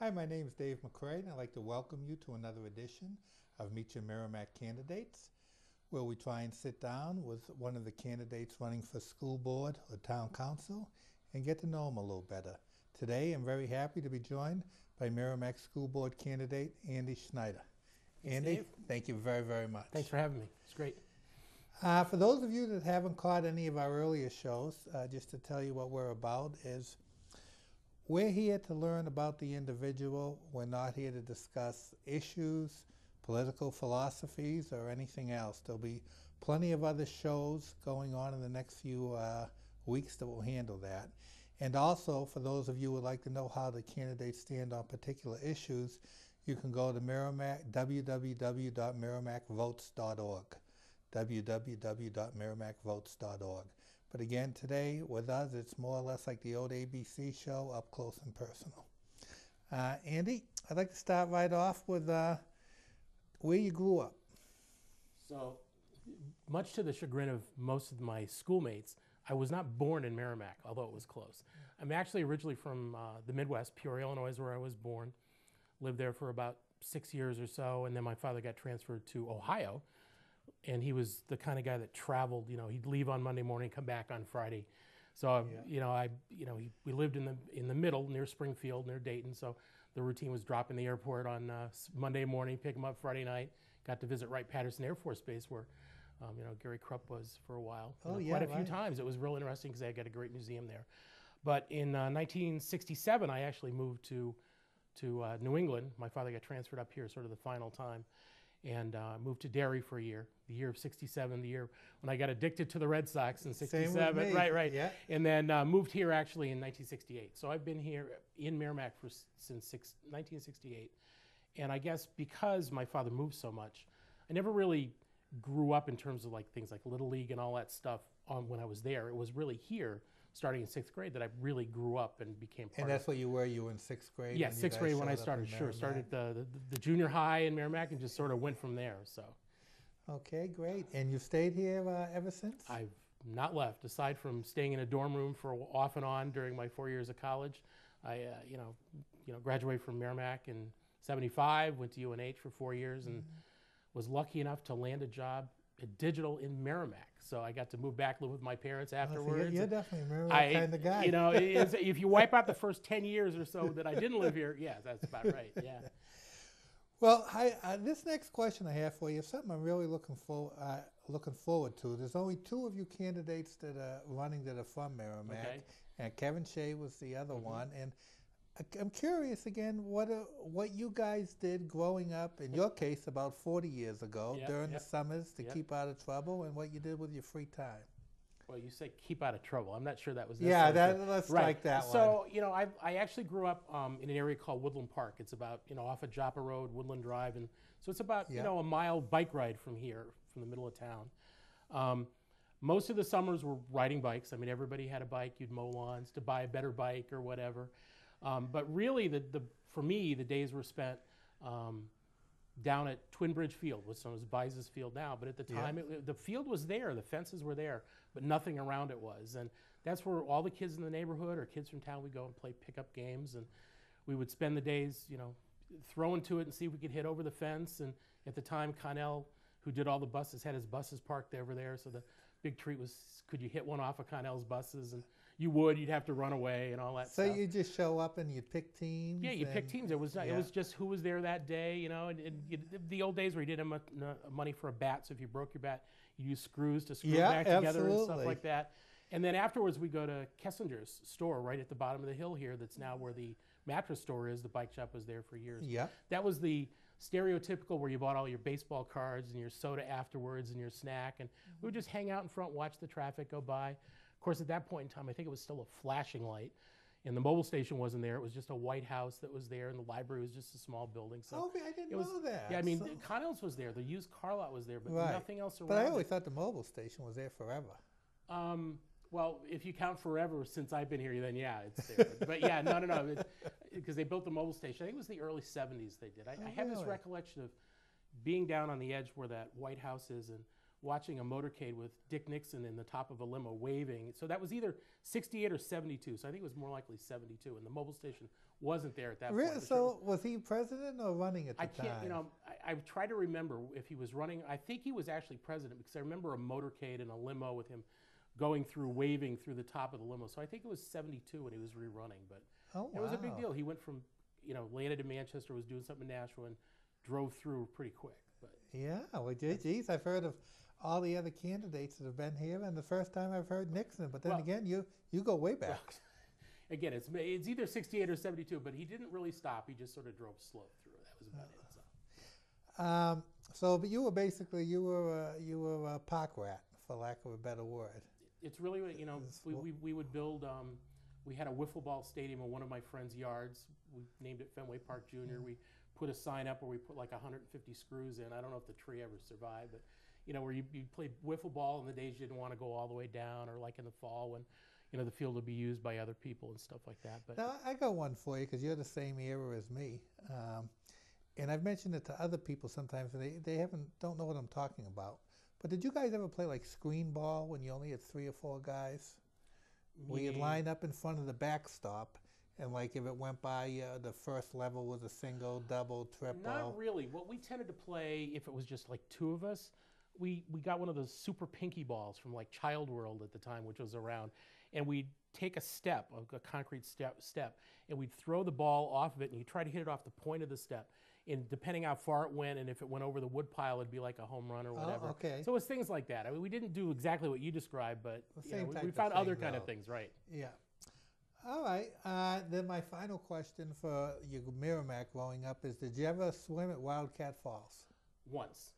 Hi, my name is Dave McCray, and I'd like to welcome you to another edition of Meet Your Merrimack Candidates, where we try and sit down with one of the candidates running for school board or town council and get to know them a little better. Today, I'm very happy to be joined by Merrimack School Board candidate Andy Schneider. Thanks, Andy, Dave. thank you very, very much. Thanks for having me. It's great. For those of you that haven't caught any of our earlier shows, just to tell you what we're about is we're here to learn about the individual. We're not here to discuss issues, political philosophies, or anything else. There'll be plenty of other shows going on in the next few weeks that will handle that. And also, for those of you who would like to know how the candidates stand on particular issues, you can go to Merrimack, www.merrimackvotes.org, www.merrimackvotes.org. But again, today with us, it's more or less like the old ABC show, up close and personal. Andy, I'd like to start right off with where you grew up. So, much to the chagrin of most of my schoolmates, I was not born in Merrimack, although it was close. I'm actually originally from the Midwest. Peoria, Illinois is where I was born. Lived there for about 6 years or so, and then my father got transferred to Ohio. And he was the kind of guy that traveled. You know, he'd leave on Monday morning, come back on Friday. So we lived in the middle near Springfield, near Dayton. So the routine was drop in the airport on Monday morning, pick him up Friday night. Got to visit Wright-Patterson Air Force Base where Gary Krupp was for a while. Quite a few times. It was real interesting because they got a great museum there. But in 1967, I actually moved to New England. My father got transferred up here, sort of the final time. And moved to Derry for a year, the year of 67, the year when I got addicted to the Red Sox in 67. Same with me. Right. Yeah. And then moved here actually in 1968. So I've been here in Merrimack since 1968. And I guess because my father moved so much, I never really grew up in terms of like things like Little League and all that stuff when I was there. It was really here, starting in 6th grade, that I really grew up and became part of. And that's what you were? You were in 6th grade? Yeah, 6th grade when I started. Sure, started the junior high in Merrimack and just sort of went from there. So. Okay, great. And you stayed here ever since? I've not left, aside from staying in a dorm room for off and on during my 4 years of college. I graduated from Merrimack in '75, went to UNH for 4 years, and was lucky enough to land a job at Digital in Merrimack. So I got to move back, live with my parents afterwards. So you're definitely a Merrimack kind of guy. You know, if you wipe out the first 10 years or so that I didn't live here, yeah, that's about right, yeah. Well, this next question I have for you is something I'm really looking forward to. There's only 2 of you candidates that are running that are from Merrimack, Okay. and Kevin Shea was the other one. And I'm curious again what you guys did growing up, in your case about 40 years ago, during the summers to keep out of trouble, and what you did with your free time. Well, you say keep out of trouble. I'm not sure that was necessary. Yeah, let's strike that one. So, I actually grew up in an area called Woodland Park. It's about, off of Joppa Road, Woodland Drive. And so it's about, a mile bike ride from here, from the middle of town. Most of the summers were riding bikes. I mean, everybody had a bike. You'd mow lawns to buy a better bike or whatever. But really, for me, the days were spent down at Twin Bridge Field, what's known as Bises Field now. But at the time, the field was there, the fences were there, but nothing around it was. And that's where all the kids in the neighborhood or kids from town would go and play pickup games. And we would spend the days, throwing to it and see if we could hit over the fence. And at the time, Connell, who did all the buses, had his buses parked over there. So the big treat was, could you hit one off of Connell's buses? And you'd have to run away and all that stuff. So you just show up and you pick teams? Yeah, you pick teams. It was just who was there that day, and the old days where you didn't have money for a bat, so if you broke your bat, you use screws to screw it back together and stuff like that. And then afterwards, we go to Kessinger's store right at the bottom of the hill here that's now where the mattress store is. The bike shop was there for years. Yeah. That was the stereotypical where you bought all your baseball cards and your soda afterwards and your snack, and we would just hang out in front, watch the traffic go by. Of course, at that point in time, I think it was still a flashing light, and the mobile station wasn't there. It was just a white house that was there, and the library was just a small building. So I didn't know that. Yeah, I mean, Connell's was there. The used car lot was there, but nothing else around. But I always thought the mobile station was there forever. Well, if you count forever since I've been here, then yeah, it's there. But yeah, no, because they built the mobile station. I think it was the early 70s they did. I have this recollection of being down on the edge where that White House is and watching a motorcade with Dick Nixon in the top of a limo waving. So that was either 68 or 72. So I think it was more likely 72. And the mobile station wasn't there at that Really? point. So was he president or running at the I time? can't, you know, I've tried to remember if he was running. I think he was actually president because I remember a motorcade and a limo with him going through, waving through the top of the limo. So I think it was 72 when he was rerunning, but it was a big deal. He went from, you know, landed in Manchester, was doing something in Nashville, and drove through pretty quick. But yeah, well, geez, I've heard of all the other candidates that have been here, and the first time I've heard Nixon. But then again, you go way back. Well, again, it's either 68 or 72, but he didn't really stop. He just sort of drove slow through. That was about it. So. But you were basically you were a park rat, for lack of a better word. It's really, you know, we would build. We had a wiffle ball stadium in one of my friend's yards. We named it Fenway Park Junior. We put a sign up where we put like 150 screws in. I don't know if the tree ever survived, but you know, where you play wiffle ball in the days you didn't want to go all the way down, or like in the fall when, you know, the field would be used by other people and stuff like that. But now I got one for you because you're the same era as me, and I've mentioned it to other people sometimes. And they don't know what I'm talking about. But did you guys ever play like screen ball when you only had 3 or 4 guys? Where you'd line up in front of the backstop, and like if it went by, the first level was a single, double, triple. Not really. What we tended to play, if it was just like 2 of us, we got one of those super pinky balls from like Child World at the time, which was around, and we'd take a step, a concrete step, and we'd throw the ball off of it, and you try to hit it off the point of the step. And depending how far it went, and if it went over the wood pile, it'd be like a home run or whatever. Oh, okay. So it was things like that. I mean, we didn't do exactly what you described, but you know, we of found other thing, kind of though. things, right? Yeah. All right. Then my final question for your Merrimack growing up is: did you ever swim at Wildcat Falls? Once.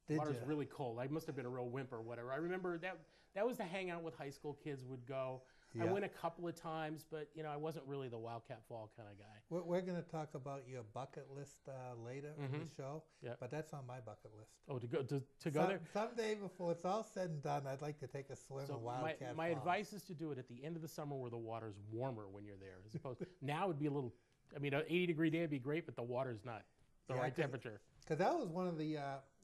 Did Water's you? really cold. I must have been a real wimp or whatever. I remember that was the hangout with high school kids would go. Yeah. I went a couple of times, but you know, I wasn't really the Wildcat Fall kind of guy. We're going to talk about your bucket list later in the show, but that's on my bucket list. Oh, to go there? Someday before it's all said and done, I'd like to take a swim in Wildcat Falls. My advice is to do it at the end of the summer where the water's warmer when you're there. As opposed now it'd be a little, I mean, an 80-degree day would be great, but the water's not the right temperature. Because that was one of the,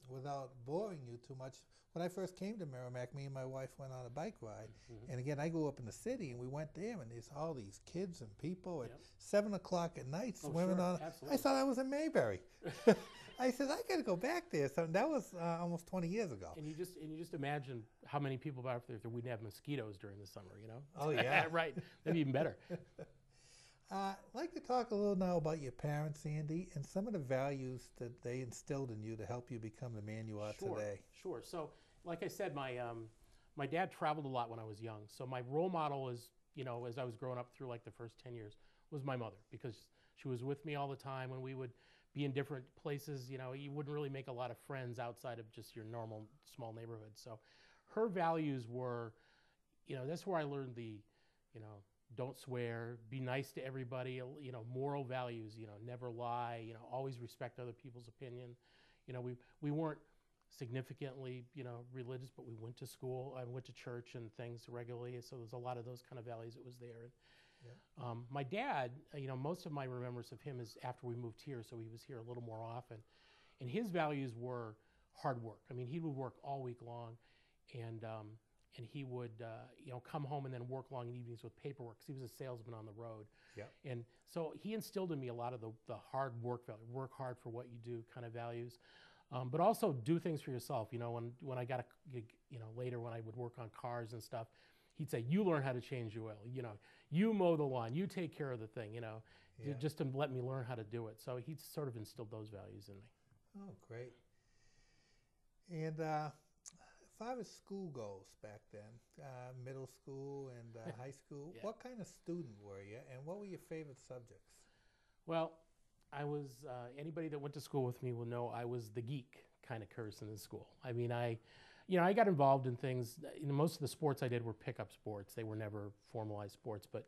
without boring you too much, when I first came to Merrimack, me and my wife went on a bike ride. And again, I grew up in the city, and we went there, and there's all these kids and people at 7 o'clock at night swimming on. Absolutely. I thought I was in Mayberry. I said, I got to go back there. So that was almost 20 years ago. And you just imagine how many people out there if we'd have mosquitoes during the summer, you know? Oh, yeah. Right. That'd be even better. I'd like to talk a little now about your parents, Andy, and some of the values that they instilled in you to help you become the man you are today. Sure. So, like I said, my dad traveled a lot when I was young. So my role model is, you know, as I was growing up through like the first 10 years, was my mother, because she was with me all the time when we would be in different places. You know, you wouldn't really make a lot of friends outside of just your normal small neighborhood. So her values were, you know, that's where I learned the, you know, don't swear, be nice to everybody, you know, moral values, you know, never lie, you know, always respect other people's opinion. You know, we weren't significantly, you know, religious, but we went to school. I went to church and things regularly, so there's a lot of those kind of values that was there. My dad, you know, most of my remembrance of him is after we moved here, so he was here a little more often, and his values were hard work. I mean, he would work all week long, and he would, you know, come home and then work long evenings with paperwork, because he was a salesman on the road. And so he instilled in me a lot of the hard work value, work hard for what you do kind of values. But also do things for yourself. You know, when I got you know, later when I would work on cars and stuff, he'd say, you learn how to change the oil. You know, you mow the lawn, you take care of the thing, you know, just to let me learn how to do it. So he sort of instilled those values in me. Oh, great. And as far as school goes back then, middle school and high school, what kind of student were you, and what were your favorite subjects? Well, I was, anybody that went to school with me will know I was the geek kind of person in school. I mean, you know, I got involved in things, you know, most of the sports I did were pickup sports. They were never formalized sports, but,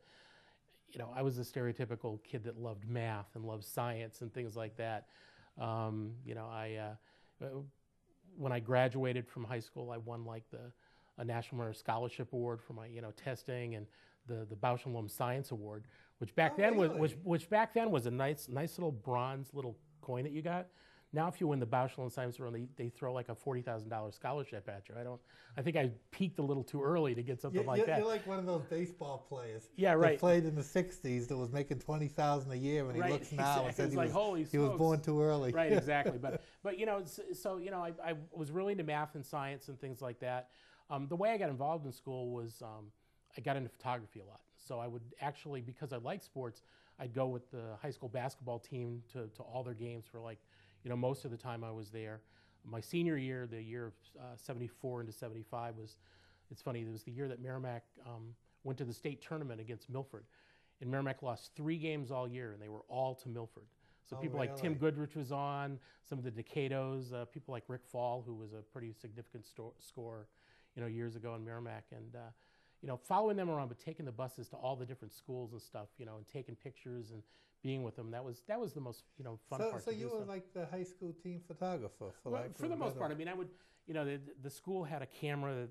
you know, I was a stereotypical kid that loved math and loved science and things like that. You know, when I graduated from high school, I won like a National Merit Scholarship Award for my, you know, testing, and the Bausch and Lomb Science Award, which back then was a nice little bronze little coin that you got Now, if you win the Bauschel Science Award, they throw like a $40,000 scholarship at you. I think I peaked a little too early to get something like that. You're like one of those baseball players. Yeah, right. That played in the '60s that was making $20,000 a year, and he looks now and says he was born too early. Right, exactly. But you know, so you know, I was really into math and science and things like that. The way I got involved in school was I got into photography a lot. So I would actually, because I like sports, I'd go with the high school basketball team to all their games for like, you know, most of the time I was there. My senior year, the year of 74 into 75 it's funny, it was the year that Merrimack went to the state tournament against Milford. And Merrimack lost 3 games all year, and they were all to Milford. So people like Tim Goodrich was on, some of the Decatos, people like Rick Fall, who was a pretty significant scorer, you know, years ago in Merrimack. And, you know, following them around, but taking the buses to all the different schools and stuff, you know, and taking pictures and being with them, that was the most, you know, fun part. So you were like the high school team photographer for the most part. I mean, I would, you know, the school had a camera that,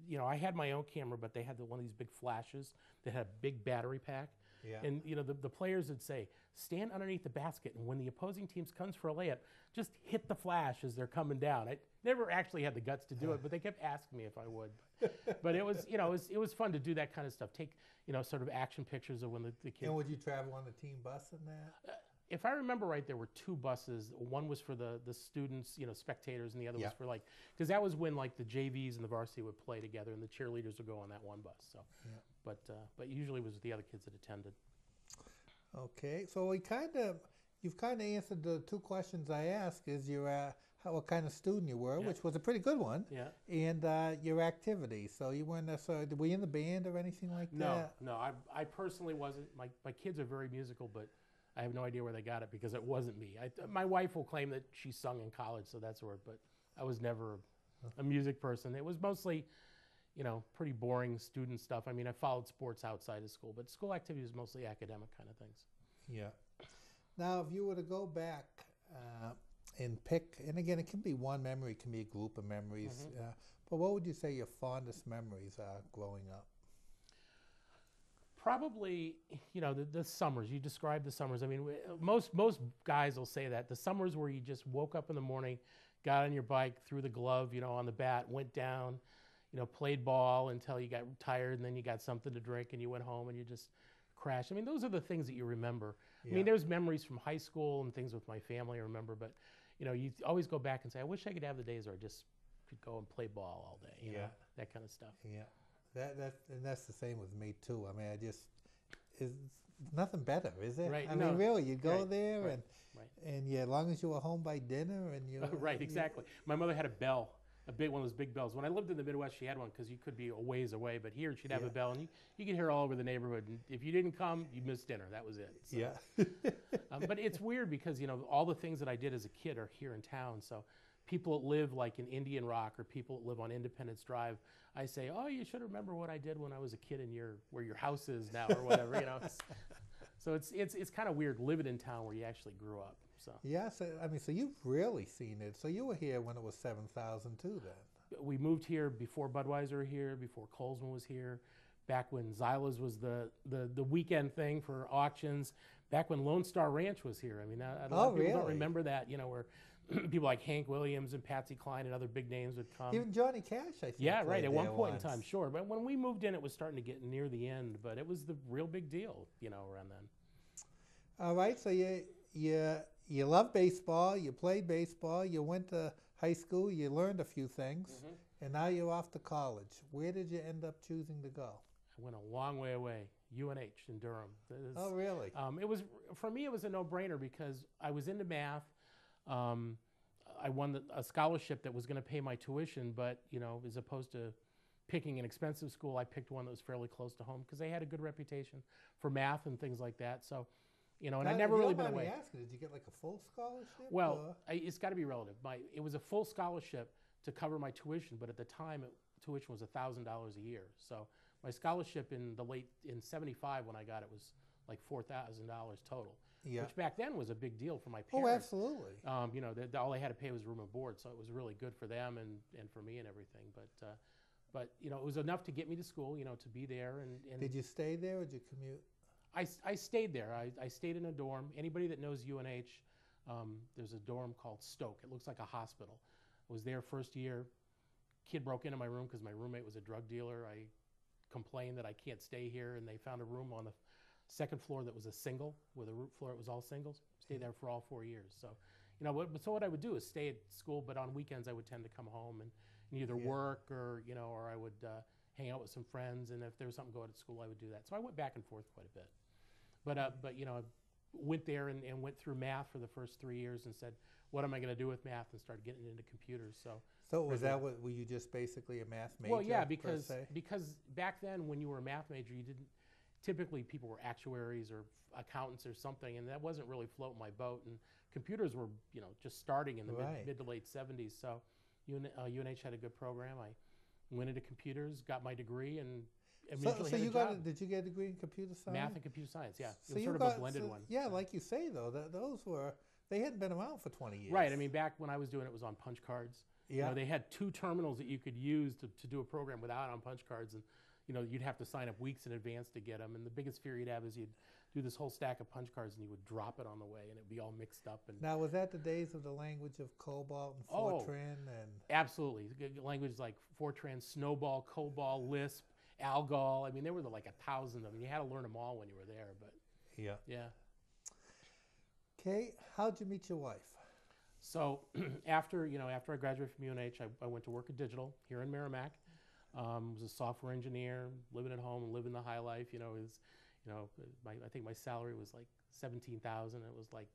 you know, I had my own camera, but they had one of these big flashes that had a big battery pack. Yeah. And, you know, the players would say, stand underneath the basket, and when the opposing team comes for a layup, just hit the flash as they're coming down. I never actually had the guts to do it, but they kept asking me if I would. But it was, you know, it was fun to do that kind of stuff. Take, you know, sort of action pictures of when the kids. And would you travel on the team bus in that? If I remember right, there were 2 buses. One was for the students, you know, spectators, and the other was for like, because that was when like the JVs and the varsity would play together, and the cheerleaders would go on that one bus. So, but usually it was the other kids that attended. Okay, so you've kind of answered the 2 questions I asked. Is what kind of student you were, which was a pretty good one. Yeah. And your activity. So you weren't necessarily, were you in the band or anything like that? No, I personally wasn't. My kids are very musical, but I have no idea where they got it because it wasn't me. My wife will claim that she sung in college, so that's where, but I was never a music person. It was mostly, you know, pretty boring student stuff. I mean, I followed sports outside of school, but school activity was mostly academic kind of things. Yeah. Now, if you were to go back and pick, and again, it can be one memory, it can be a group of memories, but what would you say your fondest memories are growing up? Probably, you know, the summers. You described the summers. I mean, most guys will say that. The summers where you just woke up in the morning, got on your bike, threw the glove, you know, on the bat, went down, you know, played ball until you got tired, and then you got something to drink, and you went home, and you just crashed. I mean, those are the things that you remember. Yeah. I mean, there's memories from high school and things with my family I remember, but, you know, you always go back and say, I wish I could have the days where I just could go and play ball all day, you know, that kind of stuff. Yeah. That's the same with me too. I mean, it's nothing better, is it? Right. I mean, really, you go there right. and as long as you were home by dinner and you. Right, exactly. My mother had a bell, one of those big bells. When I lived in the Midwest, she had one because you could be a ways away, but here she'd have a bell, and you could hear all over the neighborhood. And if you didn't come, you missed dinner. That was it. So, yeah. But it's weird because, you know, all the things that I did as a kid are here in town. So people that live like in Indian Rock or people that live on Independence Drive, I say, oh, you should remember what I did when I was a kid in where your house is now or whatever, you know. So it's kind of weird living in town where you actually grew up. So yeah, so I mean, so you've really seen it. So you were here when it was 7,000 too, then. We moved here before Budweiser were here, before Colesman was here, back when Zyla's was the weekend thing for auctions, back when Lone Star Ranch was here. I mean, a lot of people don't remember that, you know, where people like Hank Williams and Patsy Cline and other big names would come. Even Johnny Cash, I think. Yeah, right. At one point in time, sure. But when we moved in, it was starting to get near the end. But it was the real big deal, you know, around then. All right. So you love baseball. You played baseball. You went to high school. You learned a few things, and now you're off to college. Where did you end up choosing to go? I went a long way away. UNH in Durham. Oh, really? It was, for me, it was a no-brainer because I was into math. I won a scholarship that was going to pay my tuition, but, you know, as opposed to picking an expensive school, I picked one that was fairly close to home because they had a good reputation for math and things like that. So, you know, and I'd never really been away. Asking, did you get like a full scholarship? Well, it's got to be relative. It was a full scholarship to cover my tuition, but at the time, tuition was $1,000 a year. So my scholarship in '75 when I got it was like $4,000 total. Yeah. Which back then was a big deal for my parents. Oh, absolutely. You know, all they had to pay was room and board, so it was really good for them and for me and everything. But you know, it was enough to get me to school, you know, to be there. And did you stay there or did you commute? I stayed there. I stayed in a dorm. Anybody that knows UNH There's a dorm called Stoke. It looks like a hospital. I was there first year. Kid broke into my room because my roommate was a drug dealer. I complained that I can't stay here, and they found a room on the second floor that was a single, with a roof floor it was all singles. Stayed there for all 4 years. So, what I would do is stay at school, but on weekends I would tend to come home and either work or I would hang out with some friends, and if there was something going at school, I would do that. So I went back and forth quite a bit. But I went there and went through math for the first 3 years and said, what am I going to do with math, and started getting into computers. So was that what, were you just basically a math major? Well, yeah, because back then when you were a math major, you didn't, typically people were actuaries or accountants or something, and that wasn't really floating my boat. And computers were, just starting in the mid to late 70s. So UNH had a good program. I went into computers, got my degree, and immediately so had you a job. did you get a degree in computer science? Math and computer science, yeah. So it was sort of a blended one. Yeah, like you say though, they hadn't been around for 20 years. Right. I mean, back when I was doing it, was on punch cards. Yeah. They had 2 terminals that you could use to do a program without on punch cards, and you'd have to sign up weeks in advance to get them. And the biggest fear you'd have is you'd do this whole stack of punch cards and you would drop it on the way, and it'd be all mixed up. And now, was that the days of the language of COBOL and Fortran? Absolutely. Languages like Fortran, Snowball, COBOL, Lisp, Algol. I mean, there were like 1,000 of them. You had to learn them all when you were there. But yeah. Okay, how'd you meet your wife? So after I graduated from UNH, I went to work at Digital here in Merrimack. Was a software engineer, living at home and living the high life. I think my salary was like $17,000. It was like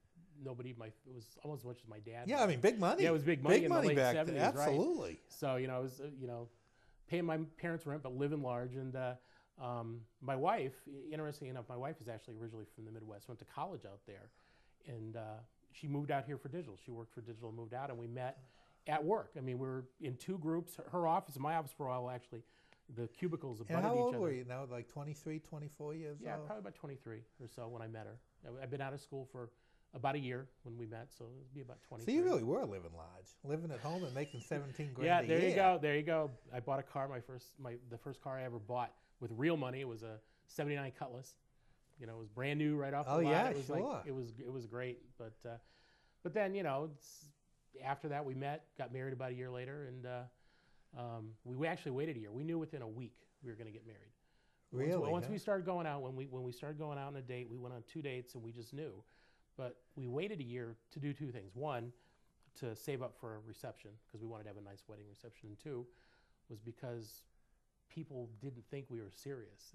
it was almost as much as my dad. Yeah, I mean, big money. Yeah, it was big money in the late back 70s, then. Absolutely. Right? So I was paying my parents' rent but living large. And my wife, interestingly enough, my wife is actually originally from the Midwest. Went to college out there, and she moved out here for Digital. She worked for Digital and moved out, and we met at work. I mean, we were in 2 groups. Her office and my office were all actually, the cubicles abutted each other. And how old were you now? Like 23, 24 years old? Yeah, probably about 23 or so when I met her. I've been out of school for about a year when we met, so it would be about 23. So you really were living large, living at home and making 17 grand yeah, a year. There you go. I bought a car. The first car I ever bought with real money, it was a '79 Cutlass. It was brand new right off the lot. Yeah, it was sure. It was great, but then after that we met, got married about a year later, and we actually waited a year. We knew within a week we were going to get married. Really? Once we started going out, when we started going out on a date, we went on 2 dates, and we just knew. But we waited a year to do 2 things. One, to save up for a reception, because we wanted to have a nice wedding reception. And 2, was because people didn't think we were serious.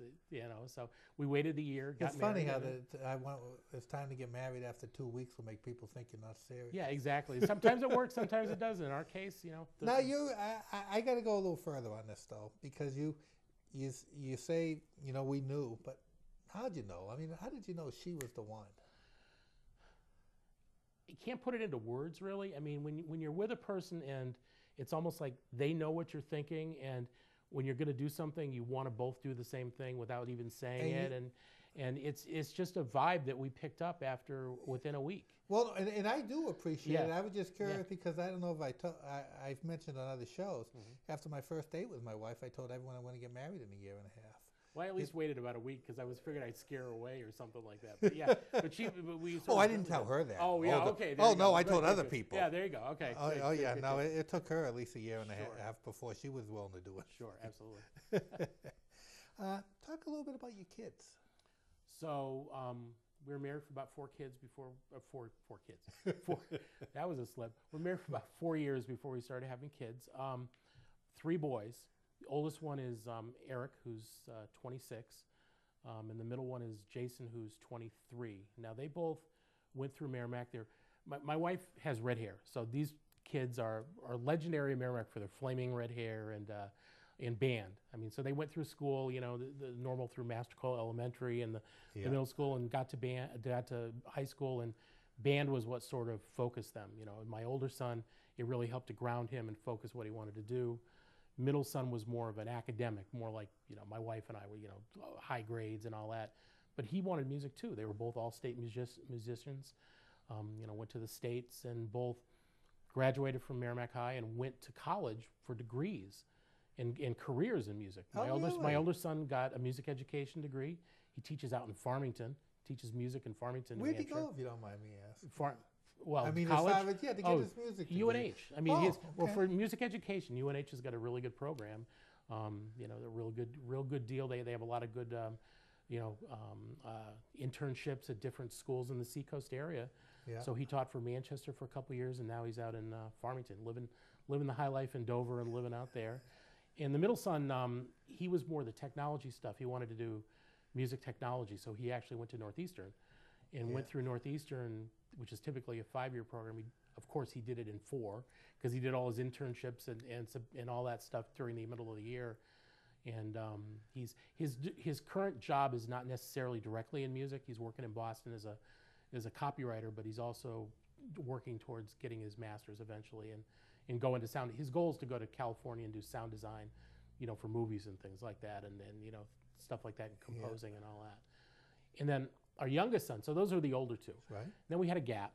So we waited a year. It's funny how it's time to get married after 2 weeks will make people think you're not serious. Yeah, exactly. Sometimes it works, sometimes it doesn't. In our case, Now I got to go a little further on this though, because you say we knew, but how'd you know? I mean, how did you know she was the one? You can't put it into words, really. I mean, when you're with a person and it's almost like they know what you're thinking, and when you're going to do something, you want to both do the same thing without even saying it, and it's just a vibe that we picked up within a week. Well, and I do appreciate it. I was just curious because I don't know if I've mentioned on other shows. Mm-hmm. After my first date with my wife, I told everyone I want to get married in a year and a half. Well, I at least waited about a week because I was figuring I'd scare her away or something like that. But yeah, but we. I didn't tell her that. Oh yeah, okay. Oh no, I told other people. Yeah, there you go. Okay. Good, no, it took her at least a year and a half before she was willing to do it. Sure, absolutely. Talk a little bit about your kids. So we were married for about 4 kids before 4 kids. 4. That was a slip. We were married for about 4 years before we started having kids. 3 boys. The oldest one is Eric, who's 26, and the middle one is Jason, who's 23. Now, they both went through Merrimack. My wife has red hair, so these kids are legendary in Merrimack for their flaming red hair and band. I mean, so they went through school, the normal through Master Cole Elementary and the middle school, and got to high school, and band was what sort of focused them. And my older son, it really helped to ground him and focus what he wanted to do. Middle son was more of an academic, more like, my wife and I were, high grades and all that. But he wanted music too. They were both all-state musicians, went to the States, and both graduated from Merrimack High and went to college for degrees and careers in music. My older son got a music education degree. He teaches out in Farmington, teaches music in Farmington, New Where'd Hampshire. he go, if you don't mind me asking? Well, I mean, college? as far as, to get his music degree. UNH. I mean, well, okay. for music education, UNH has got a really good program. You know, they're real good deal. They have a lot of good, internships at different schools in the Seacoast area. Yeah. So he taught for Manchester for a couple of years, and now he's out in Farmington, living the high life in Dover and living out there. And the middle son, he was more the technology stuff. He wanted to do music technology, so he actually went to Northeastern and went through Northeastern, which is typically a 5-year program. Of course, he did it in 4 because he did all his internships and all that stuff during the middle of the year. And his current job is not necessarily directly in music. He's working in Boston as a copywriter, but he's also working towards getting his master's eventually and go into sound. His goal is to go to California and do sound design, you know, for movies and things like that, and you know, stuff like that, and composing and all that. And then our youngest son, so those are the older 2. Right. Then we had a gap,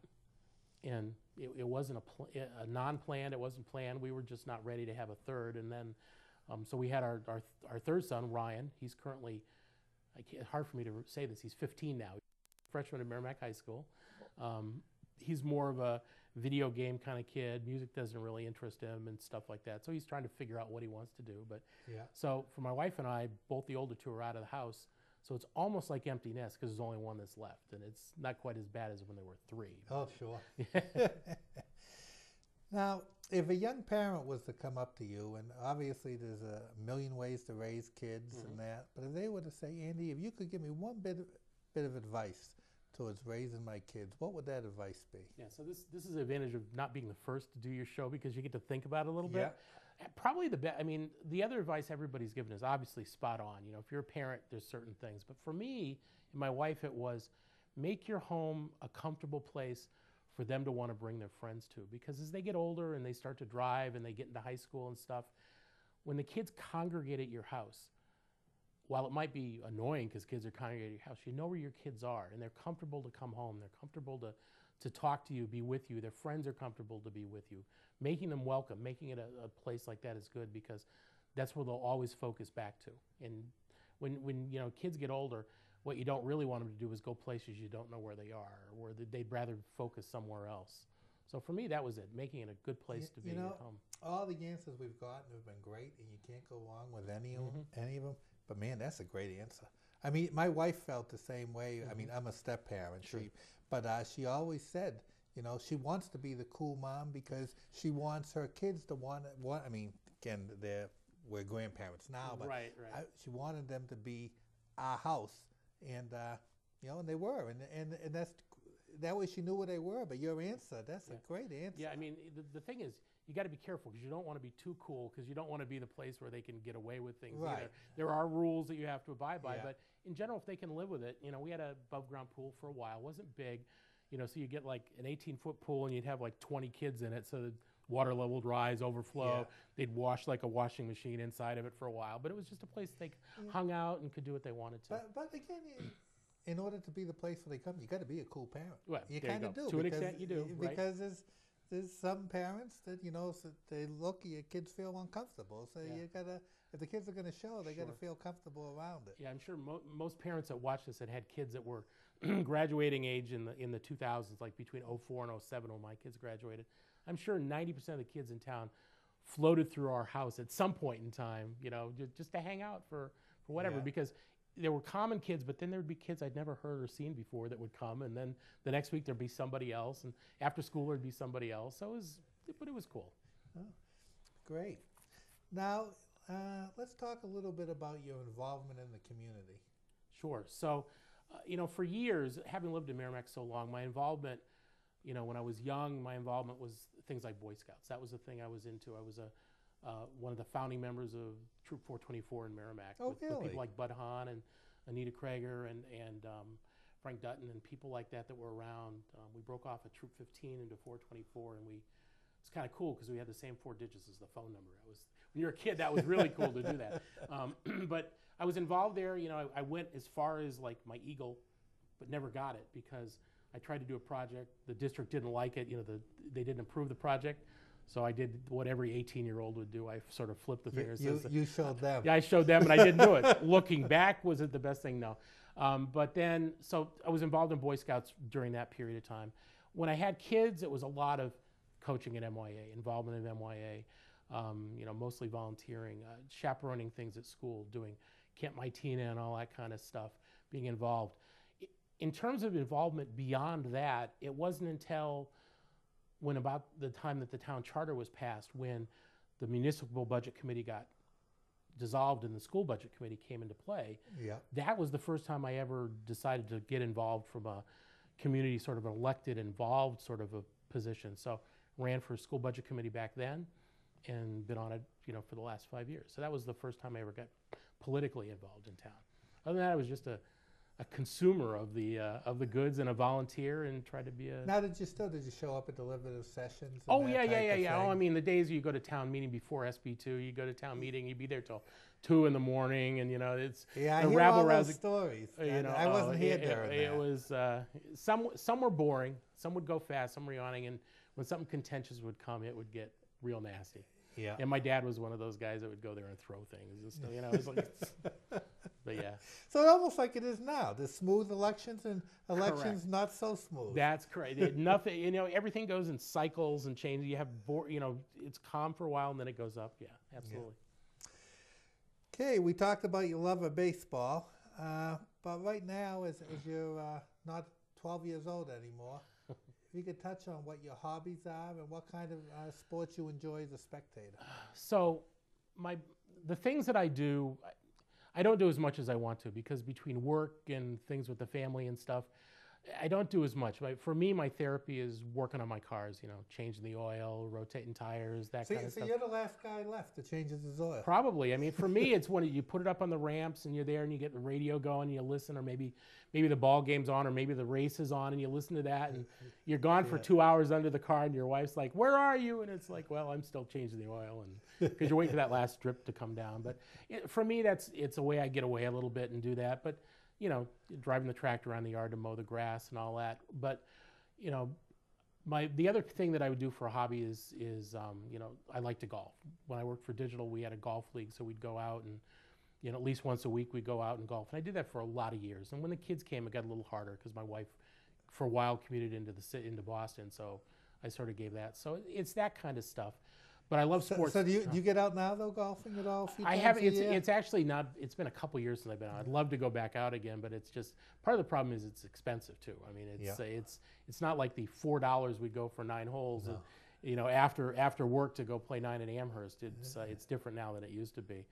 and it wasn't a non-planned, it wasn't planned. We were just not ready to have a third. And then, so we had our third son, Ryan. He's currently, hard for me to say this, he's 15 now. Freshman at Merrimack High School. He's more of a video game kind of kid. Music doesn't really interest him and stuff like that. So he's trying to figure out what he wants to do. But so for my wife and I, both the older 2 are out of the house. So it's almost like empty nest because there's only one that's left, and it's not quite as bad as when there were 3. Oh, sure. Now, if a young parent was to come up to you, and obviously there's a million ways to raise kids and that, but if they were to say, Andy, if you could give me one bit of advice towards raising my kids, what would that advice be? Yeah, so this is the advantage of not being the first to do your show because you get to think about it a little bit. Probably the best. I mean, the other advice everybody's given is obviously spot on. You know, if you're a parent, there's certain things. But for me and my wife, it was make your home a comfortable place for them to want to bring their friends to. Because as they get older and they start to drive and they get into high school and stuff, when the kids congregate at your house, while it might be annoying because kids are congregating at your house, you know where your kids are, and they're comfortable to come home. They're comfortable to talk to you, be with you. Their friends are comfortable to be with you. Making them welcome, making it a place like that is good because that's where they'll always focus back to. And when you know kids get older, what you don't really want them to do is go places you don't know where they are, or where they'd rather focus somewhere else. So for me, that was it, making it a good place to be at home. All the answers we've gotten have been great, and you can't go wrong with any of them. But man, that's a great answer. I mean, my wife felt the same way. I mean, I'm a step parent, but she always said, you know, she wants to be the cool mom because she wants her kids to want. I mean, again, we're grandparents now, but she wanted them to be our house, and you know, and they were, and that's that way she knew where they were. But your answer, that's a great answer. Yeah, I mean, the thing is, you got to be careful because you don't want to be too cool because you don't want to be the place where they can get away with things either. There are rules that you have to abide by, but in general, if they can live with it, you know, we had a above ground pool for a while. It wasn't big, you know, so you get like an 18-foot pool and you'd have like 20 kids in it, so the water level would rise, overflow. They'd wash like a washing machine inside of it for a while, but it was just a place they hung out and could do what they wanted to. But again, in order to be the place where they come, you got to be a cool parent. Well, you kind of do. To an extent, you do. Because there's some parents that, you know, so they look, your kids feel uncomfortable. So you gotta, if the kids are gonna show, they gotta feel comfortable around it. Yeah, I'm sure most parents that watch this had kids that were graduating age in the 2000s, like between 04 and 07 when my kids graduated. I'm sure 90% of the kids in town floated through our house at some point in time, you know, just to hang out for whatever, because there were common kids, but then there would be kids I'd never heard or seen before that would come, and then the next week there'd be somebody else, and after school there'd be somebody else. So it was cool. Oh, great. Now, let's talk a little bit about your involvement in the community. Sure. So, you know, for years, having lived in Merrimack so long, my involvement, you know, when I was young, my involvement was things like Boy Scouts. That was the thing I was into. I was one of the founding members of Troop 424 in Merrimack, with people like Bud Hahn and Anita Krager and Frank Dutton and people like that were around. We broke off at Troop 15 into 424, and it's kind of cool because we had the same 4 digits as the phone number. When you're a kid, that was really cool to do that. But I was involved there. You know, I went as far as like my Eagle, but never got it because I tried to do a project. The district didn't like it. You know, they didn't approve the project. So I did what every 18-year-old would do. I sort of flipped the finger. You showed them. Yeah, I showed them, and I didn't do it. Looking back, was it the best thing? No. But then, so I was involved in Boy Scouts during that period of time. When I had kids, it was a lot of coaching at MYA, involvement in MYA, mostly volunteering, chaperoning things at school, doing Camp Mytina and all that kind of stuff, being involved. In terms of involvement beyond that, it wasn't until when about the time that the town charter was passed, when the municipal budget committee got dissolved and the school budget committee came into play. Yeah. That was the first time I ever decided to get involved from a community sort of elected, involved sort of a position. So ran for school budget committee back then and been on it, for the last 5 years. So that was the first time I ever got politically involved in town. Other than that, I was just a consumer of the goods and a volunteer and tried to be a... Now, did you show up at deliberative sessions? Oh, yeah. Oh, I mean, the days you go to town meeting before SB2, you go to town meeting, you'd be there till 2 in the morning, and, it's... Yeah, I hear all those stories. I wasn't here during that. It was... some were boring, some would go fast, some were yawning, and when something contentious would come, it would get real nasty. Yeah. And my dad was one of those guys that would go there and throw things and stuff, it was like... But yeah. So almost like it is now. There's smooth elections and elections Correct. Not so smooth. That's correct. Nothing, everything goes in cycles and changes. You have, it's calm for a while and then it goes up. Yeah, absolutely. Yeah. Okay, we talked about your love of baseball, but right now, as you're not 12 years old anymore, if you could touch on what your hobbies are and what kind of sports you enjoy as a spectator. So, the things that I do, I don't do as much as I want to, because between work and things with the family and stuff, I don't do as much. For me, my therapy is working on my cars, changing the oil, rotating tires, that kind of stuff. So you're the last guy left that changes his oil. Probably. I mean, for me, it's when you put it up on the ramps and you're there and you get the radio going and you listen, or maybe the ball game's on, or maybe the race is on, and you listen to that, and you're gone for 2 hours under the car, and your wife's like, "Where are you?" And it's like, "Well, I'm still changing the oil," and because you're waiting for that last drip to come down. But for me, it's a way I get away a little bit and do that. But driving the tractor around the yard to mow the grass and all that. But the other thing that I would do for a hobby is I like to golf. When I worked for Digital, we had a golf league, so we'd go out and at least once a week we'd go out and golf. And I did that for a lot of years. And when the kids came, it got a little harder because my wife, for a while, commuted into Boston, so I sort of gave that. So it's that kind of stuff. But I love sports. So do you get out now though, golfing at all? I haven't. It's actually not. It's been a couple years since I've been out. I'd love to go back out again, but it's just part of the problem is it's expensive too. I mean, it's not like the $4 we go for 9 holes. No. And, after work to go play 9 at Amherst. It's different now than it used to be.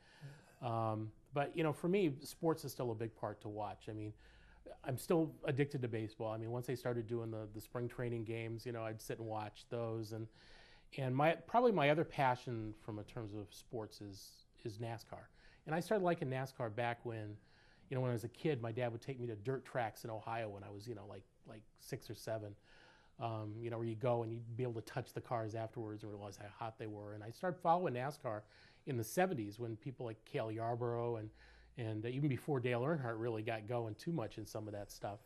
But for me, sports is still a big part to watch. I mean, I'm still addicted to baseball. I mean, once they started doing the spring training games, I'd sit and watch those. And probably my other passion from in terms of sports is NASCAR. And I started liking NASCAR back when I was a kid. My dad would take me to dirt tracks in Ohio when I was like 6 or 7. Where you go and you'd be able to touch the cars afterwards and realize how hot they were. And I started following NASCAR in the 70s when people like Cale Yarborough and even before Dale Earnhardt really got going too much in some of that stuff.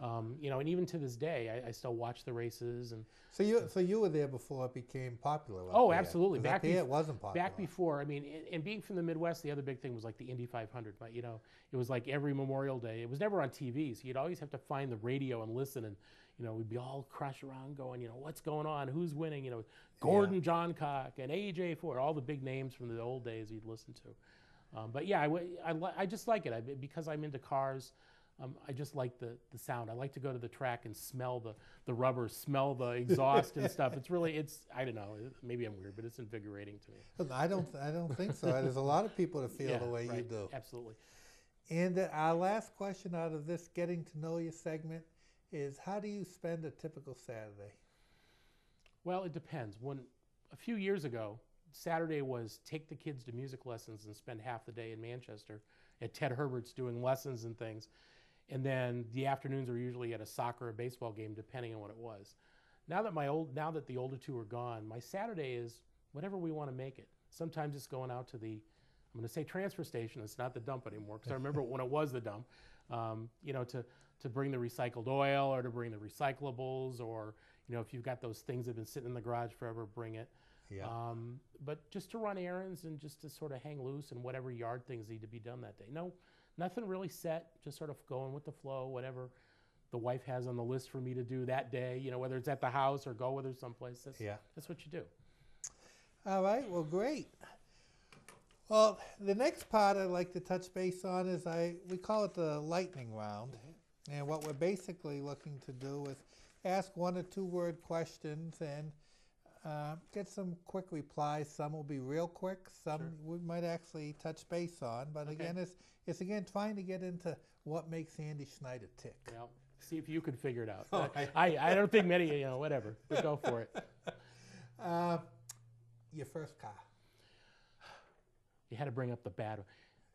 Yeah. And even to this day, I still watch the races. And so you were there before it became popular. Oh, absolutely. Back here, it wasn't popular. Back before, I mean, and being from the Midwest, the other big thing was like the Indy 500. But it was like every Memorial Day. It was never on TV, so you'd always have to find the radio and listen. And we'd be all crushed around, going, what's going on? Who's winning? Gordon Johncock and AJ Ford, all the big names from the old days you'd listen to. But yeah, I just like it because I'm into cars. I just like the sound. I like to go to the track and smell the rubber, smell the exhaust and stuff. It's I don't know, maybe I'm weird, but it's invigorating to me. I don't think so. There's a lot of people that feel the way you do. Absolutely. And our last question out of this getting to know you segment is, how do you spend a typical Saturday? Well, it depends. A few years ago, Saturday was take the kids to music lessons and spend half the day in Manchester at Ted Herbert's doing lessons and things. And then the afternoons are usually at a soccer or baseball game, depending on what it was. Now that the older two are gone, my Saturday is whatever we want to make it. Sometimes it's going out to I'm going to say transfer station. It's not the dump anymore, because I remember when it was the dump. To bring the recycled oil, or to bring the recyclables, or if you've got those things that have been sitting in the garage forever, bring it. Yeah. But just to run errands and just to sort of hang loose and whatever yard things need to be done that day. No, nothing really set, just sort of going with the flow, whatever the wife has on the list for me to do that day, you know, whether it's at the house or go with her someplace. That's what you do. All right, well, great. Well, the next part I'd like to touch base on is we call it the lightning round. And what we're basically looking to do is ask 1 or 2 word questions and get some quick replies. Some will be real quick, some we might actually touch base on. But again, it's again trying to get into what makes Andy Schneider tick. Yeah. See if you can figure it out. I don't think many, you know, whatever. But go for it. Your first car. You had to bring up the bad one.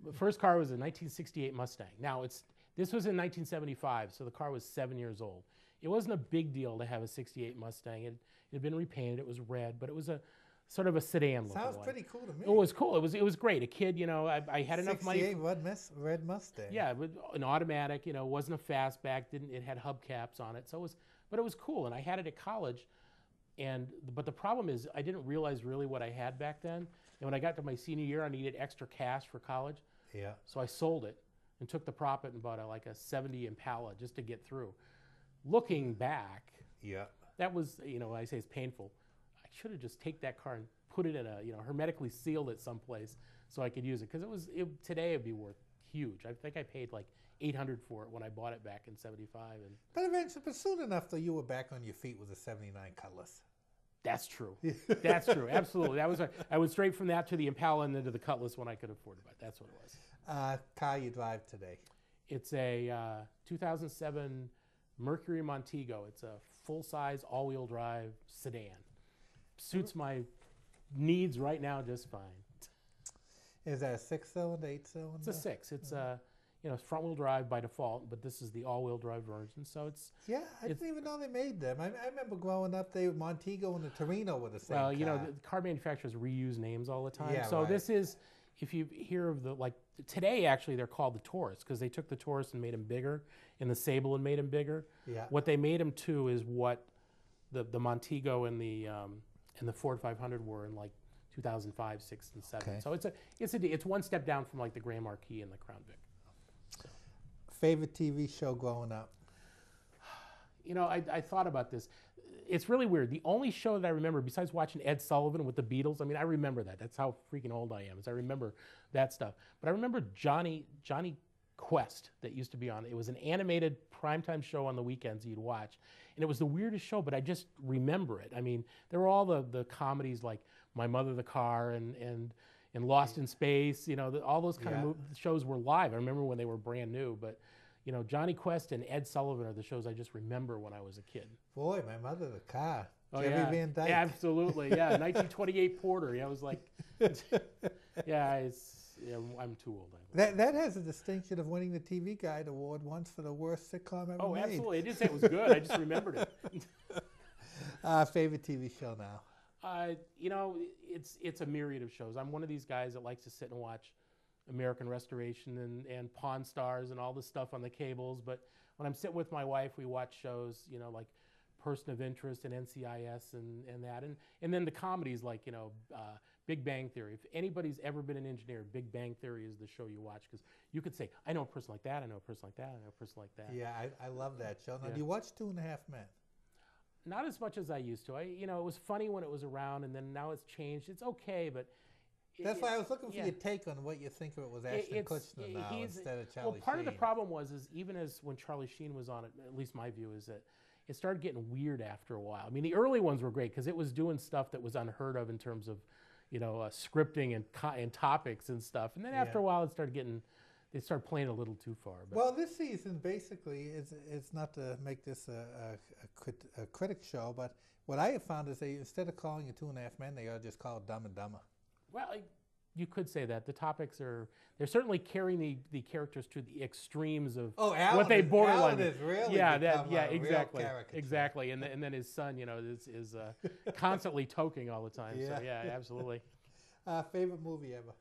The first car was a 1968 Mustang. Now, this was in 1975, so the car was 7 years old. It wasn't a big deal to have a 68 Mustang. It had been repainted. It was red, but it was a sort of a sedan looking one. Sounds pretty cool to me. It was cool. It was great. A kid, you know, I had enough money. 68 red Mustang. Yeah, an automatic, you know, wasn't a fastback. It had hubcaps on it. So but it was cool. And I had it at college. But the problem is I didn't realize really what I had back then. And when I got to my senior year, I needed extra cash for college. Yeah. So I sold it and took the profit and bought a 70 Impala just to get through. Looking back, that was, you know, I say it's painful. I should have just taken that car and put it in hermetically sealed it someplace so I could use it. Because today it'd be worth huge. I think I paid like $800 for it when I bought it back in '75. But eventually, but soon enough, though, you were back on your feet with a '79 Cutlass. That's true. That's true. Absolutely. I went straight from that to the Impala and then to the Cutlass when I could afford to buy it. That's what it was. Car you drive today? It's a 2007 Mercury Montego. It's a full-size, all-wheel drive sedan. Suits my needs right now just fine. Is that a 6-cylinder, 8-cylinder? It's a 6. It's it's front-wheel drive by default, but this is the all-wheel drive version. So it's I didn't even know they made them. I remember growing up, Montego and the Torino were the same. Well, car. The car manufacturers reuse names all the time. Yeah, so right. this is, if you hear of today actually they're called the Taurus because they took the Taurus and made them bigger, and the Sable and made them bigger. Yeah. What they made them to is what the Montego and the Ford 500 were in 2005, 6, and 7. Okay. So it's one step down from the Grand Marquis and the Crown Vic. Favorite TV show growing up? I thought about this. It's really weird. The only show that I remember, besides watching Ed Sullivan with the Beatles, I remember that. That's how freaking old I am, is I remember that stuff. But I remember Johnny Quest that used to be on. It was an animated primetime show on the weekends you'd watch. And it was the weirdest show, but I just remember it. There were all the comedies like My Mother the Car and Lost in Space, all those kind of shows were live. I remember when they were brand new, but Johnny Quest and Ed Sullivan are the shows I just remember when I was a kid. Boy, My Mother the Car. Oh, Jerry Van Dyke. Yeah, absolutely. Yeah, 1928 Porter. Yeah, I was like, I'm too old. That has a distinction of winning the TV Guide Award once for the worst sitcom ever made. Oh, absolutely. I didn't say it was good. I just remembered it. Favorite TV show now? It's a myriad of shows. I'm one of these guys that likes to sit and watch American Restoration and Pawn Stars and all this stuff on the cables. But when I'm sitting with my wife, we watch shows, like Person of Interest and NCIS and that. And then the comedies like, Big Bang Theory. If anybody's ever been an engineer, Big Bang Theory is the show you watch because you could say, I know a person like that, I know a person like that, I know a person like that. Yeah, I love that show. Now, do you watch 2.5 Men? Not as much as I used to. It was funny when it was around, and then now it's changed. It's okay, but that's why I was looking for your take on what you think of it was Ashton Kutcher now instead of Charlie Sheen. Well, part of the problem was even as when Charlie Sheen was on it, at least my view is that it started getting weird after a while. The early ones were great because it was doing stuff that was unheard of in terms of, scripting and topics and stuff. And then after a while, they started playing a little too far. But. Well, this season basically it's not to make this a critic show, but what I have found is they instead of calling it 2.5 Men, they are just called Dumb and Dumber. Well, you could say that. The topics they're certainly carrying the characters to the extremes of what they borderline. Alan is really exactly, real caricature. Exactly. And then his son, is constantly toking all the time. Yeah. So yeah, absolutely. Favorite movie ever?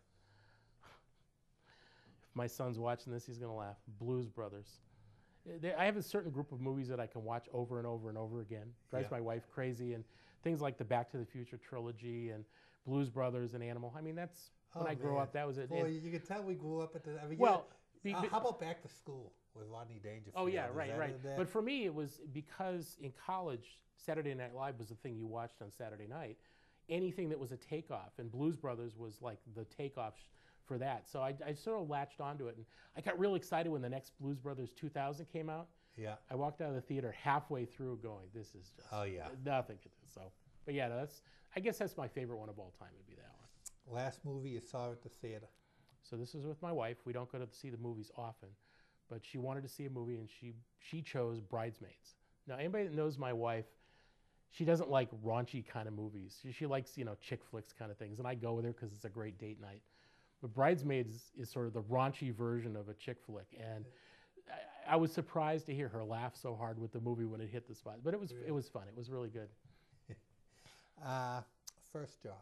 If my son's watching this, he's gonna laugh. Blues Brothers. I have a certain group of movies that I can watch over and over and over again. Drives my wife crazy, and things like the Back to the Future trilogy and Blues Brothers and Animal. I mean, that's when I grew up. That was it. Boy, you can tell we grew up at the. I mean, Well, how about Back to School with Rodney Dangerfield? Oh yeah, right. But for me, it was because in college, Saturday Night Live was the thing you watched on Saturday night. Anything that was a takeoff, and Blues Brothers was like the takeoff for that. So I sort of latched onto it, and I got real excited when the next Blues Brothers 2000 came out. Yeah. I walked out of the theater halfway through going, this is just nothing to do. So, but yeah, I guess that's my favorite one of all time would be that one. Last movie you saw at the theater? So this is with my wife. We don't go to see the movies often, but she wanted to see a movie, and she chose Bridesmaids. Now, anybody that knows my wife, she doesn't like raunchy kind of movies. She likes, chick flicks kind of things, and I go with her because it's a great date night. But Bridesmaids is sort of the raunchy version of a chick flick, and I was surprised to hear her laugh so hard with the movie when it hit the spot. But it was fun. It was really good. First job.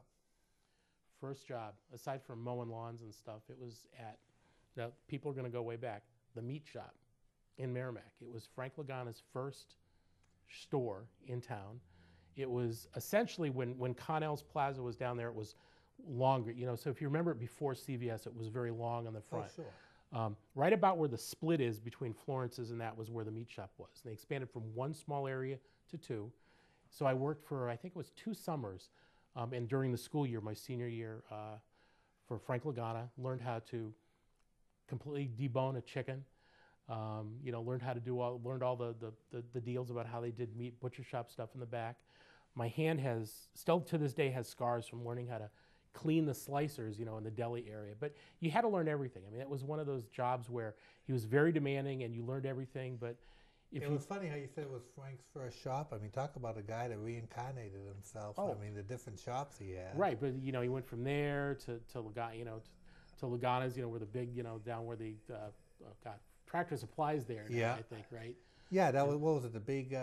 First job, aside from mowing lawns and stuff, it was now people are going to go way back, the meat shop in Merrimack. It was Frank Lagana's first store in town. It was essentially when Connell's Plaza was down there, it was longer, so if you remember it before CVS, it was very long on the front. Oh, sure. Right about where the split is between Florence's and that was where the meat shop was. And they expanded from one small area to two. So I worked for, I think it was 2 summers, and during the school year, my senior year, for Frank Lagana, learned how to completely debone a chicken, learned how to learned all the deals about how they did meat, butcher shop stuff in the back. My hand still to this day has scars from learning how to clean the slicers, in the deli area. But you had to learn everything. I mean, it was one of those jobs where he was very demanding and you learned everything. But it was funny how you said it was Frank's first shop. I mean, talk about a guy that reincarnated himself. Oh. I mean, the different shops he had. Right, but he went from there to Lagana's, where the big, down where the Tractor Supply's there now, I think, right? Yeah, that was, what was it, the big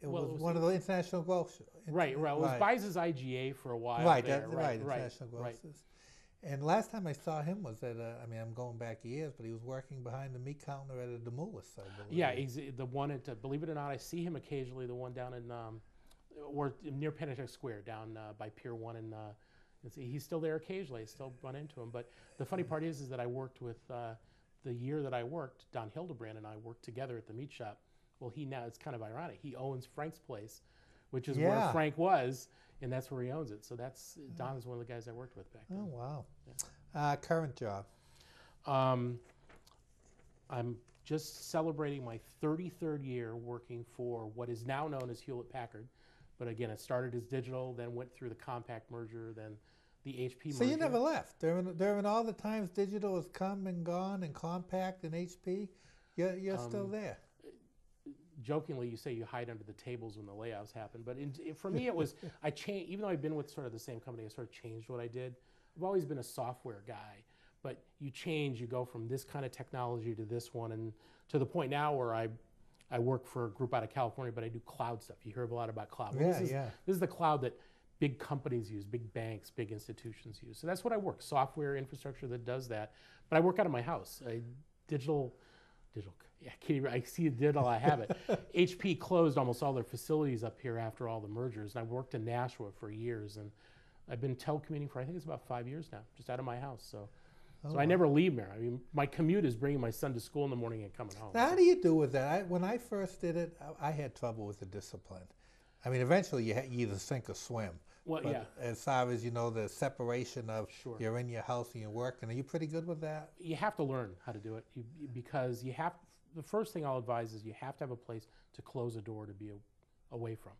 it was one of the international growth. Right. It was Bize's IGA for a while. Right, there. International growths. And last time I saw him was at, I'm going back years, but he was working behind the meat counter at a Demoulas, I believe. Yeah, the one at, believe it or not, I see him occasionally, the one down in, or near Pennachuck Square, down by Pier 1. And he's still there occasionally. I still run into him. But the funny part is that I worked with, the year that I worked, Don Hildebrand and I worked together at the meat shop. Well, it's kind of ironic. He owns Frank's Place, which is where Frank was, and that's where he owns it. So Don is one of the guys I worked with back then. Oh, wow. Yeah. Current job? I'm just celebrating my 33rd year working for what is now known as Hewlett-Packard. But again, it started as digital, then went through the Compaq merger, then the HP merger. So you never left. During all the times digital has come and gone, and Compaq and HP, you're still there. Jokingly, you say you hide under the tables when the layoffs happen, but for me, it was I changed. Even though I've been with sort of the same company, I sort of changed what I did. I've always been a software guy, but you change. You go from this kind of technology to this one, and to the point now where I work for a group out of California, but I do cloud stuff. You hear a lot about cloud. Well, this is the cloud that big companies use, big banks, big institutions use. So that's what I work, software infrastructure that does that. But I work out of my house. Digital. Yeah, I see it digital, I have it. HP closed almost all their facilities up here after all the mergers. And I worked in Nashua for years. And I've been telecommuting for, I think it's about 5 years now, just out of my house. So I never leave there. I mean, my commute is bringing my son to school in the morning and coming home. Now, how do you do with that? When I first did it, I had trouble with the discipline. I mean, eventually you either sink or swim. Well, but as far as, the separation of you're in your house and you're working, are you pretty good with that? You have to learn how to do it because the first thing I'll advise is you have to have a place to close a door to be away from.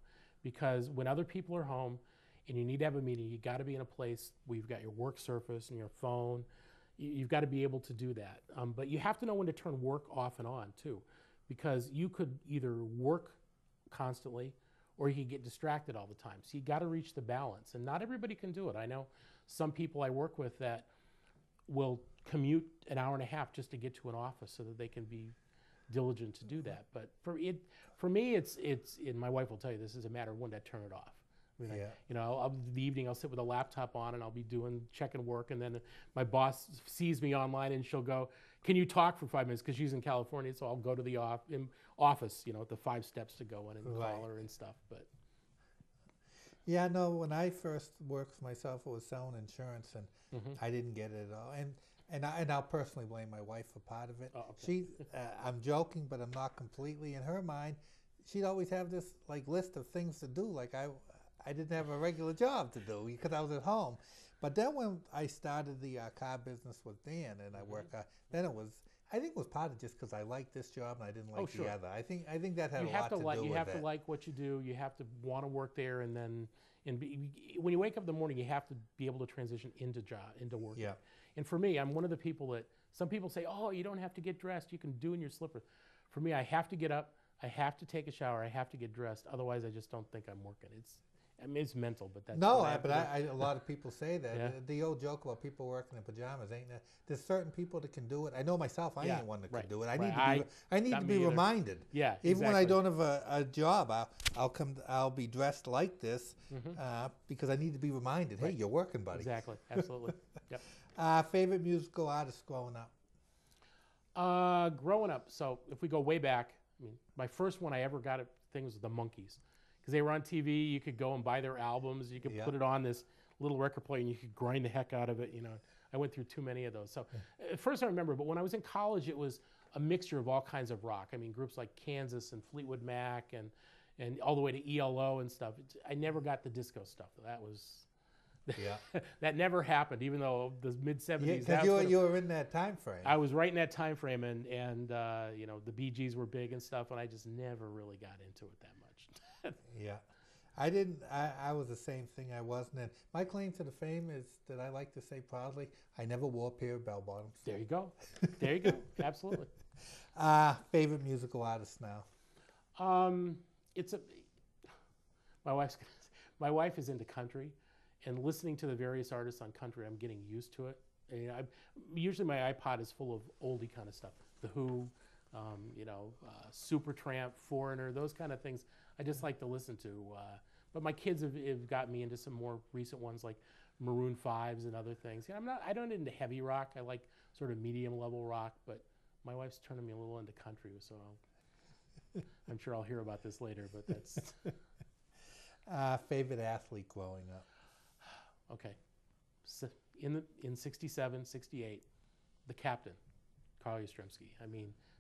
Because when other people are home and you need to have a meeting, you got to be in a place where you've got your work surface and your phone. You've got to be able to do that. But you have to know when to turn work off and on too, because you could either work constantly or you could get distracted all the time. So you got to reach the balance, and not everybody can do it. I know some people I work with that will commute an hour and a half just to get to an office so that they can be diligent to do that. But for me, it's and my wife will tell you this is a matter of when to turn it off. I mean, the evening I'll sit with a laptop on and I'll be checking work, and then my boss sees me online and she'll go, can you talk for 5 minutes? Because she's in California, so I'll go to the office, the 5 steps to go in and call her and stuff. But yeah, no, when I first worked for myself, it was selling insurance, and I didn't get it at all. And I'll personally blame my wife for part of it. Oh, okay. I'm joking, but I'm not completely. In her mind, she'd always have this list of things to do. Like I didn't have a regular job to do because I was at home. But then when I started the car business with Dan and I worked, then I think it was part of just because I liked this job and I didn't like the other. I think that had a lot to do with it. You have to like what you do. You have to want to work there, and then when you wake up in the morning, you have to be able to transition into work. Yeah. And for me, I'm one of the people that some people say, "Oh, you don't have to get dressed. You can do in your slippers." For me, I have to get up. I have to take a shower. I have to get dressed. Otherwise, I just don't think I'm working. It's mental, but that's a lot of people say that. Yeah. The old joke about people working in pajamas ain't that. There's certain people that can do it. I know myself. I ain't one that can do it. I need to be reminded. Yeah, even when I don't have a job, I'll be dressed like this because I need to be reminded. Hey, you're working, buddy. Exactly. Absolutely. Yep. Favorite musical artist growing up? Growing up, so if we go way back, my first one I ever got thing was the Monkees. Because they were on TV, you could go and buy their albums, you could put it on this little record player and you could grind the heck out of it, I went through too many of those. So at first I remember, but when I was in college, it was a mixture of all kinds of rock. Groups like Kansas and Fleetwood Mac and all the way to ELO and stuff. I never got the disco stuff. That was... that never happened, even though the mid-'70s. Because you were in that time frame. I was right in that time frame, and the Bee Gees were big and stuff, and I just never really got into it that much. Yeah, I didn't. I was the same thing. I wasn't. And my claim to the fame is that I like to say proudly, I never wore a pair of bell bottoms. There you go. There you go. Absolutely. Favorite musical artist now? My wife is into country. And listening to the various artists on country, I'm getting used to it. Usually my iPod is full of oldie kind of stuff. The Who, Supertramp, Foreigner, those kind of things I just like to listen to. But my kids have got me into some more recent ones like Maroon 5s and other things. I don't into heavy rock. I like sort of medium level rock, but my wife's turning me a little into country, so I'm sure I'll hear about this later, but that's... Favorite athlete growing up? Okay, so in 67, 68, the captain, Carl Yastrzemski.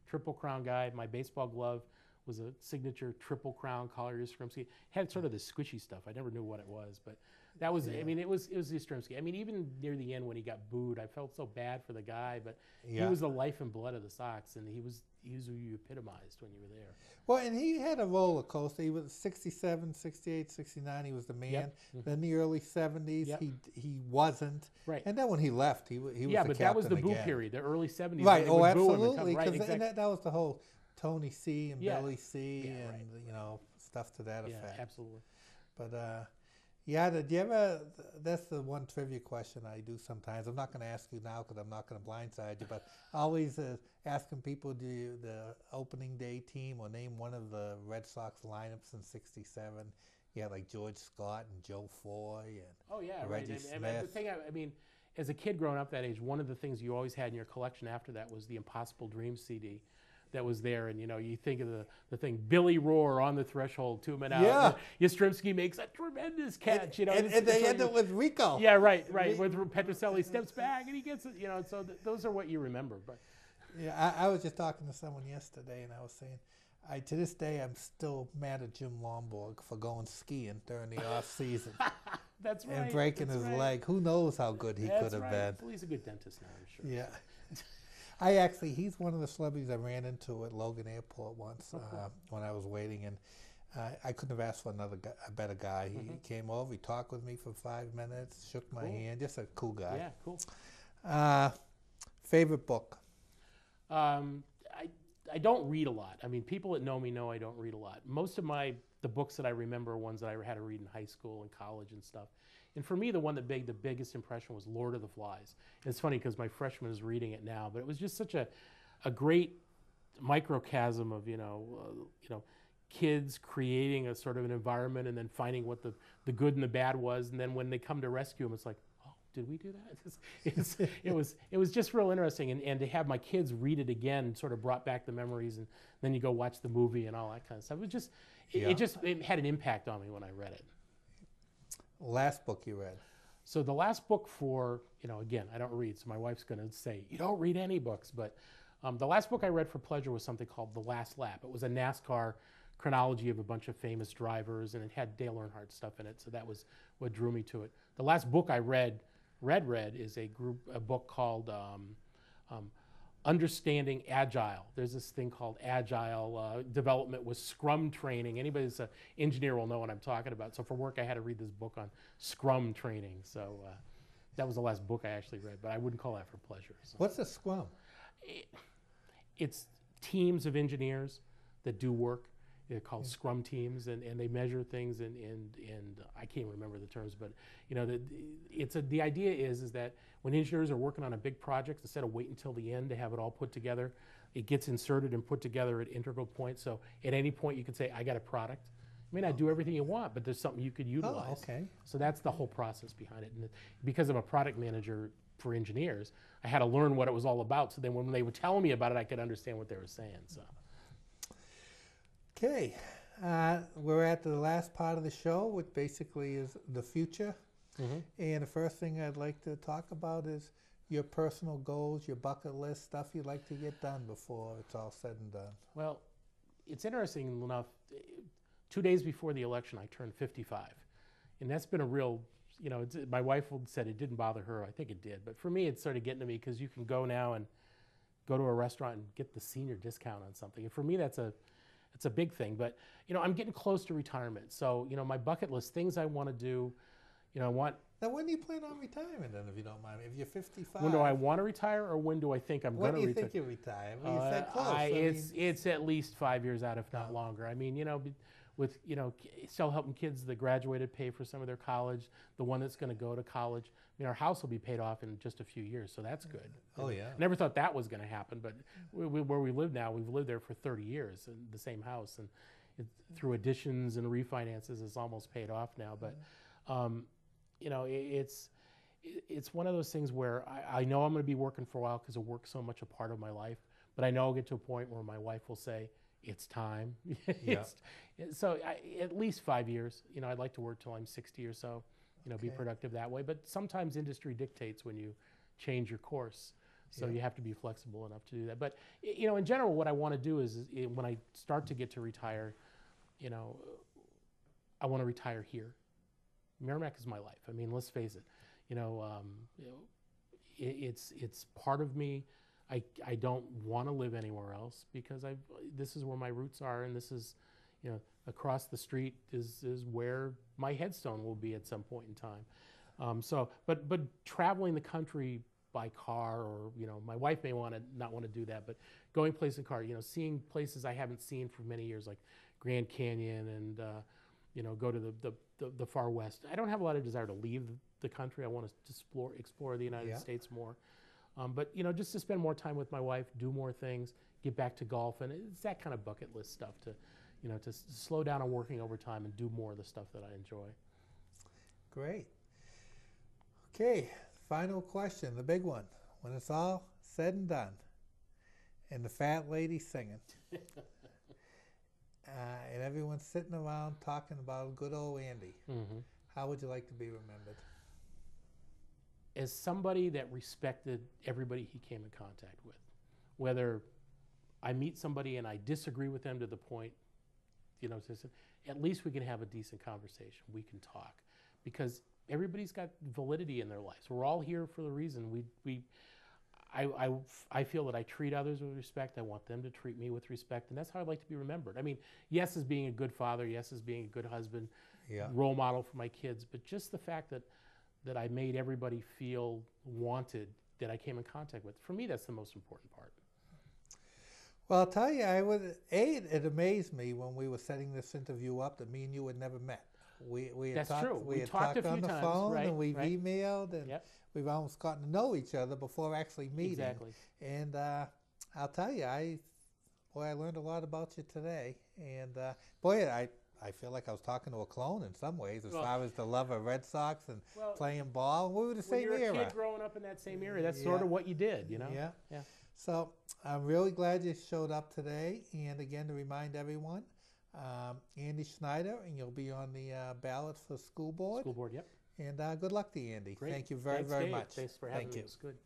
Triple Crown guy. My baseball glove was a signature Triple Crown Carl Yastrzemski. Had sort of the squishy stuff. I never knew what it was, but that was. It was Yastrzemski. Even near the end when he got booed, I felt so bad for the guy, but he was the life and blood of the Sox, and he was who you epitomized when you were there. Well, and he had a roller coaster. He was 67, 68, 69. He was the man. Yep. Then the early 70s, he wasn't. Right. And then when he left, he was the captain again. Yeah, but that was the boo period, the early 70s. Right. Oh, absolutely. Right, exactly. And that was the whole Tony C. and Billy C. Yeah, and stuff to that effect. Yeah, absolutely. But did you ever? That's the one trivia question I do sometimes. I'm not going to ask you now because I'm not going to blindside you. But always asking people, do the opening day team or name one of the Red Sox lineups in '67. You had like George Scott and Joe Foy and Reggie Smith. And the thing, as a kid growing up that age, one of the things you always had in your collection after that was the Impossible Dreams CD. That was there, and you think of the thing, Billy Roar on the threshold, 2 men out. Yeah. Yastrzemski makes a tremendous catch, and they end up with Rico. Yeah, right. With Petrocelli steps back and he gets it, so those are what you remember. But yeah, I was just talking to someone yesterday, and I was saying, to this day, I'm still mad at Jim Lomborg for going skiing during the off season. That's right. And breaking his leg. Who knows how good he could have been? Well, he's a good dentist now, I'm sure. Yeah. He's one of the celebrities I ran into at Logan Airport once when I was waiting, and I couldn't have asked for a better guy. He came over, he talked with me for 5 minutes, shook my hand, just a cool guy. Yeah, cool. Favorite book? I don't read a lot. People that know me know I don't read a lot. Most of the books that I remember are ones that I had to read in high school and college and stuff. And for me, the one that made the biggest impression was Lord of the Flies. And it's funny because my freshman is reading it now, but it was just such a great microcosm of kids creating a sort of an environment and then finding what the good and the bad was, and then when they come to rescue them, it's like, oh, did we do that? It was just real interesting, and to have my kids read it again sort of brought back the memories, and then you go watch the movie and all that kind of stuff. It was just, it had an impact on me when I read it. Last book you read? So the last book for, again, I don't read, so my wife's going to say, you don't read any books, but the last book I read for pleasure was something called The Last Lap. It was a NASCAR chronology of a bunch of famous drivers, and it had Dale Earnhardt stuff in it, so that was what drew me to it. The last book I read is a book called Understanding Agile. There's this thing called Agile development with Scrum training. Anybody that's an engineer will know what I'm talking about. So for work, I had to read this book on Scrum training. So that was the last book I actually read, but I wouldn't call that for pleasure. So. What's a Scrum? It's teams of engineers that do work. They're called Scrum teams, and they measure things, and I can't remember the terms, but the idea is that when engineers are working on a big project, instead of waiting until the end to have it all put together, it gets inserted and put together at integral points. So at any point you can say, I got a product. I may not do everything you want, but there's something you could utilize. Oh, okay. So that's the whole process behind it. And because I'm a product manager for engineers, I had to learn what it was all about. So then when they were telling me about it, I could understand what they were saying. So. Okay, we're at the last part of the show, which basically is the future. Mm-hmm. And the first thing I'd like to talk about is your personal goals, your bucket list, stuff you'd like to get done before it's all said and done. Well, it's interesting enough, 2 days before the election, I turned 55. And that's been a real, my wife said it didn't bother her. I think it did. But for me, it started getting to me because you can go now and go to a restaurant and get the senior discount on something. And for me, it's a big thing, but I'm getting close to retirement. So my bucket list, things I want to do, I want. Now, when do you plan on retiring then, if you don't mind? If you're 55. When do I want to retire, or when do I think I'm going to retire? When do you think you retire? Well, you said close. It's at least 5 years out, if not longer. I mean, with still helping kids that graduated pay for some of their college, the one that's going to go to college. I mean, our house will be paid off in just a few years, so that's good. Oh, yeah. Never thought that was going to happen, but where we live now, we've lived there for 30 years in the same house, and through additions and refinances, it's almost paid off now. But it's one of those things where I know I'm going to be working for a while because work's so much a part of my life, but I know I'll get to a point where my wife will say, it's time. Yeah. So at least 5 years. I'd like to work till I'm 60 or so. Be productive that way. But sometimes industry dictates when you change your course. So you have to be flexible enough to do that. But in general, what I want to do is when I start to get to retire, I want to retire here. Merrimack is my life. I mean, let's face it. It's part of me. I don't want to live anywhere else because this is where my roots are, and this is, across the street is where my headstone will be at some point in time. But traveling the country by car, or my wife may not want to do that, but going place in car, seeing places I haven't seen for many years, like Grand Canyon, and go to the far west. I don't have a lot of desire to leave the country. I want to explore the United States more. But just to spend more time with my wife, do more things, get back to golf, and it's that kind of bucket list stuff to slow down on working overtime and do more of the stuff that I enjoy. Great. Okay, final question, the big one. When it's all said and done, and the fat lady's singing, and everyone's sitting around talking about good old Andy, how would you like to be remembered? As somebody that respected everybody he came in contact with. Whether I meet somebody and I disagree with them to the point, at least we can have a decent conversation. We can talk. Because everybody's got validity in their lives. We're all here for the reason. I feel that I treat others with respect. I want them to treat me with respect. And that's how I'd like to be remembered. I mean, yes, as being a good father, yes, as being a good husband, role model for my kids, but just the fact that I made everybody feel wanted that I came in contact with. For me, that's the most important part. Well, I'll tell you, it amazed me when we were setting this interview up that me and you had never met. We had That's true. We had talked on the times, phone, right, and we've right. emailed, and we've almost gotten to know each other before actually meeting. Exactly. And I'll tell you, I learned a lot about you today. And boy, I feel like I was talking to a clone in some ways, as Well- far as the love of Red Sox and Well, playing ball. We were the when same you're a era. kid growing up in that same area, that's sort of what you did, you know? Yeah. Yeah. So I'm really glad you showed up today. And again, to remind everyone, Andy Schneider, and you'll be on the ballot for school board. School board, yep. And good luck to you, Andy. Great. Thank you very, Thanks, very Dave. much. Thanks for having Thank me. you. It was good.